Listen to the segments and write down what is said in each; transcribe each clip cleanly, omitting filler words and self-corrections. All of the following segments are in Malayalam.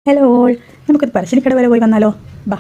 ഹലോ ഓൾ, നമുക്കൊന്ന് പറശ്ശിനിക്കട വരെ പോയി വന്നാലോ? ബാ,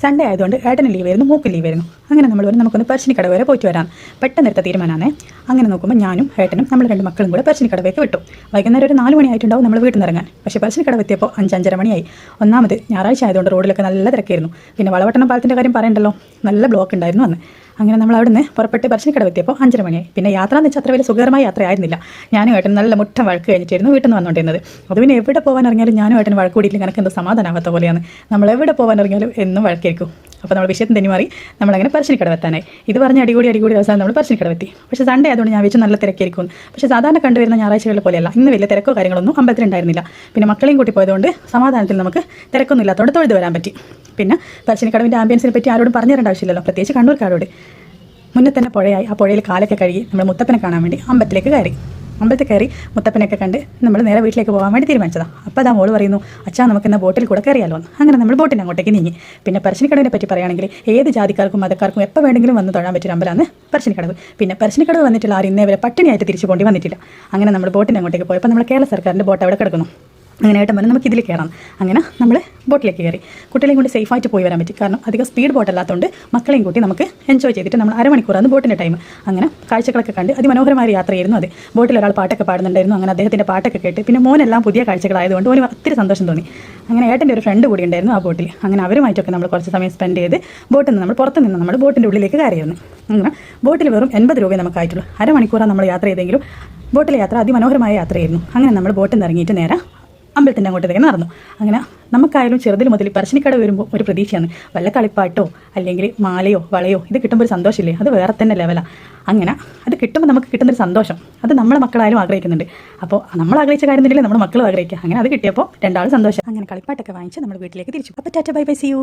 സൺഡേ ആയതുകൊണ്ട് ഏട്ടന് ലീവായിരുന്നു, മൂക്ക് ലീവായിരുന്നു. അങ്ങനെ നമ്മൾ പറഞ്ഞു നമുക്കൊന്ന് പറശ്ശിനിക്കട വരെ പോയിട്ട് വരാം. പെട്ടെന്നെടുത്ത തീരുമാനമാണ്. അങ്ങനെ നോക്കുമ്പോൾ ഞാനും ഏട്ടനും നമ്മൾ രണ്ട് മക്കളും കൂടെ പറശ്ശിനിക്കടവേക്ക് വിട്ടു. വൈകുന്നേരം ഒരു 4 മണിയായിട്ടുണ്ടാവും നമ്മൾ വീട്ടിൽ നിന്ന് ഇറങ്ങാൻ. പക്ഷേ പറശ്ശിനിക്കടവ് എത്തിയപ്പോൾ 5-5:30 മണിയായി. ഒന്നാമത് ഞായറാഴ്ച ആയതുകൊണ്ട് റോഡിലൊക്കെ നല്ല തിരക്കായിരുന്നു. പിന്നെ വളവട്ടണം പാലത്തിൻ്റെ കാര്യം പറയണ്ടല്ലോ, നല്ല ബ്ലോക്ക് ഉണ്ടായിരുന്നു അന്ന്. അങ്ങനെ നമ്മൾ അവിടെ നിന്ന് പുറപ്പെട്ട് പറശ്ശിനിക്കടവ് എത്തിയപ്പോൾ 5:30 മണിയായി. പിന്നെ യാത്ര എന്ന് വെച്ചാൽ അത്ര വലിയ സുഖകരമായ യാത്രയായിരുന്നില്ല. ഞാനും ഏട്ടൻ നല്ല മുട്ട വഴക്ക് കഴിഞ്ഞിട്ടായിരുന്നു വീട്ടിൽ നിന്ന് വന്നുകൊണ്ടിരുന്നത്. അത് പിന്നെ എവിടെ പോകാൻ ഇറങ്ങിയാലും ഞാനും ഏട്ടൻ വഴക്ക് കൂടിയിട്ടില്ല, എനിക്ക് എന്തോ സമാധാനമാകാത്ത പോലെയാണ്. നമ്മൾ എവിടെ പോകാൻ ഇറങ്ങിയാലും എന്നും വഴക്കായിരിക്കും. അപ്പോൾ നമ്മൾ വിഷയത്തിന് തെന്നി മാറി നമ്മളങ്ങനെ പറശ്ശിനിക്കടവ് എത്താനായി. ഇത് പറഞ്ഞ് അടികൂടി അവസാനം നമ്മൾ പറശ്ശിനിക്കടവ് എത്തി. പക്ഷേ സൺഡേ ആയതുകൊണ്ട് ഞാൻ വെച്ച് നല്ല തിരക്കായിരിക്കും. പക്ഷേ സാധാരണ കണ്ടുവരുന്ന ഞായറാഴ്ചകളെ പോലെയല്ല, ഇന്ന് വലിയ തിരക്കോ കാര്യങ്ങളൊന്നും അമ്പലത്തിലുണ്ടായിരുന്നില്ല. പിന്നെ മക്കളെയും കൂട്ടി പോയതുകൊണ്ട് സമാധാനത്തിൽ നമുക്ക് തിരക്കൊന്നും ഇല്ലാത്തതുകൊണ്ട് തൊഴുത് വരാൻ പറ്റി. പിന്നെ പറശ്ശിനിക്കടവിൻ്റെ ആംബിയൻസിനെ പറ്റി ആരോടും പറഞ്ഞു തരേണ്ട ആവശ്യമില്ലല്ലോ, പ്രത്യേകിച്ച് കണ്ണൂർക്കാരോട്. മുന്നേ തന്നെ പുഴയായി. ആ പുഴയിൽ കാലൊക്കെ കഴുകി നമ്മൾ മുത്തപ്പനെ കാണാൻ വേണ്ടി അമ്പലത്തിലേക്ക് കയറി. അമ്പലത്തിൽ കയറി മുത്തപ്പനൊക്കെ കണ്ട് നമ്മൾ നേരെ വീട്ടിലേക്ക് പോകാൻ വേണ്ടി തീരുമാനിച്ചതാണ്. അപ്പോൾ അതാ മോള് പറയുന്നു, അച്ഛാ നമുക്ക് എന്നാൽ ബോട്ടിൽ കൂടെ കയറിയാലോ എന്ന്. അങ്ങനെ നമ്മൾ ബോട്ടിന് അങ്ങോട്ടേക്ക് നീങ്ങി. പിന്നെ പറശ്ശിനിക്കടവിനെ പറ്റി പറയുകയാണെങ്കിൽ ഏത് ജാതിക്കാർക്കും മതക്കാർക്കും എപ്പോൾ വേണമെങ്കിലും വന്ന് തൊഴാൻ പറ്റിയ അമ്പലമാണ് പറശ്ശിനിക്കടവ്. പിന്നെ പറശ്ശിനിക്കടവ് വന്നിട്ടുള്ള ആരും ഇന്നേ വരെ പട്ടിണിയായിട്ട് തിരിച്ചു പോണ്ടി വന്നിട്ടില്ല. അങ്ങനെ നമ്മൾ ബോട്ടിന് അങ്ങോട്ടേക്ക് പോയപ്പോൾ നമ്മൾ കേരള സർക്കാരിൻ്റെ ബോട്ട് അവിടെ കിടക്കുന്നു. അങ്ങനെ ഏട്ടൻ പറഞ്ഞ് നമുക്ക് ഇതിൽ കയറാം. അങ്ങനെ നമ്മൾ ബോട്ടിലേക്ക് കയറി. കുട്ടികളെയും കൊണ്ട് സേഫായിട്ട് പോയി വരാൻ പറ്റി. കാരണം അധികം സ്പീഡ് ബോട്ടല്ലാത്തതുകൊണ്ട് മക്കളെയും കൂട്ടി നമുക്ക് എൻജോയ് ചെയ്തിട്ട് നമ്മൾ അരമണിക്കൂറാണ് ബോട്ടിൻ്റെ ടൈം. അങ്ങനെ കാഴ്ചകളൊക്കെ കണ്ട് അതിമനോഹരമായ യാത്രയായിരുന്നു അത്. ബോട്ടിൽ ഒരാൾ പാട്ടൊക്കെ പാടുന്നുണ്ടായിരുന്നു. അങ്ങനെ അദ്ദേഹത്തിൻ്റെ പാട്ടൊക്കെ കേട്ട് പിന്നെ മോനെല്ലാം പുതിയ കാഴ്ചകളായതുകൊണ്ട് ഓന് ഒത്തിരി സന്തോഷം തോന്നി. അങ്ങനെ ഏട്ടൻ്റെ ഒരു ഫ്രണ്ട് കൂടി ഉണ്ടായിരുന്നു ആ ബോട്ടിൽ. അങ്ങനെ അവരുമായിട്ടൊക്കെ നമ്മൾ കുറച്ച് സമയം സ്പെൻഡ് ചെയ്ത് ബോട്ടിൽ നിന്ന് നമ്മൾ പുറത്ത് നിന്ന് നമ്മൾ ബോട്ടിൻ്റെ ഉള്ളിലേക്ക് കയറിയിരുന്നു. അങ്ങനെ ബോട്ടിൽ വെറും 80 രൂപയെ നമുക്കായിട്ടുള്ളൂ. അരമണിക്കൂറാണ് നമ്മൾ യാത്ര ചെയ്തെങ്കിലും ബോട്ടിലെ യാത്ര അതിമനോഹരമായ യാത്രയായിരുന്നു. അങ്ങനെ നമ്മൾ ബോട്ടിൽ നിന്ന് ഇറങ്ങിയിട്ട് നേരെ അമ്പലത്തിൻ്റെ അങ്ങോട്ടേക്ക് നടന്നു. അങ്ങനെ നമുക്കായാലും ചെറുതിൽ മുതൽ പറശ്ശിനിക്കടവ് വരുമ്പോൾ ഒരു പ്രതീക്ഷയാണ്. വല്ല കളിപ്പാട്ടോ അല്ലെങ്കിൽ മാലയോ വളയോ ഇത് കിട്ടുമ്പോൾ ഒരു സന്തോഷമില്ലേ, അത് വേറെ തന്നെ ലെവലാണ്. അങ്ങനെ അത് കിട്ടുമ്പോൾ നമുക്ക് കിട്ടുന്നൊരു സന്തോഷം അത് നമ്മളെ മക്കളായാലും ആഗ്രഹിക്കുന്നുണ്ട്. അപ്പോൾ നമ്മൾ ആഗ്രഹിച്ച കാര്യം തന്നെയല്ലേ നമ്മുടെ മക്കളും ആഗ്രഹിക്കുക. അങ്ങനെ അത് കിട്ടിയപ്പോൾ രണ്ടാളും സന്തോഷം. അങ്ങനെ കളിപ്പാട്ടൊക്കെ വാങ്ങിച്ച് നമ്മൾ വീട്ടിലേക്ക് തിരിച്ചു. അപ്പോൾ tata bye bye, see U.